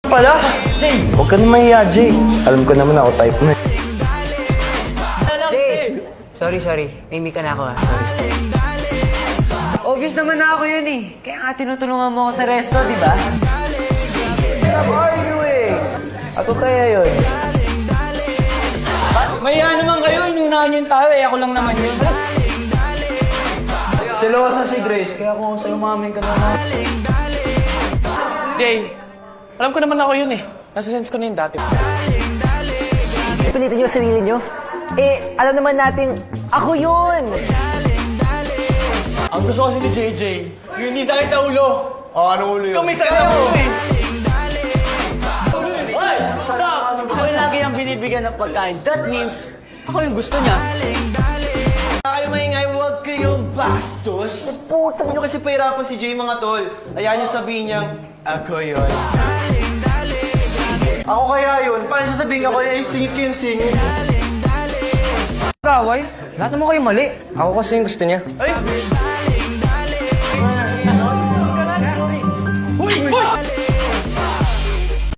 pala? Jay, huwag ka na mahiya, Jay. Alam ko naman ako type mo. Jay! Sorry. Mimi ka na ako, Sorry. Obvious naman na ako yun eh. Kaya nga tinutulungan mo ako sa resto, di ba? Stop arguing! Ako kaya yun. Maya naman kayo, inunahan yung tao eh. Ako lang naman yun. Silosa si Grace, kaya kung sa'yo mamin ka naman. Jay, alam ko naman ako yun eh. Nasa sense ko na yung dati. Pilitin niyo sarili niyo. Alam naman natin, ako yun! Ang gusto kasi ni JJ, yung hindi sakit sa ulo. Ano ulo yun? Ikaw may sakit sa ulo eh. Ako yung lagi ang binibigyan ng pagkain. That means, ako yung gusto niya. Kayo maingay, huwag kayong bastos. Putang nyo kasi pahirapan si Jay mga tol. Ayan yung sabihin niyang, ako yun. Ako kaya yun? Paano sasabihin ako yun? Singit ko yung singit. Kaway, lahat naman kayo mali. Ako kasi yung gusto niya. Ay,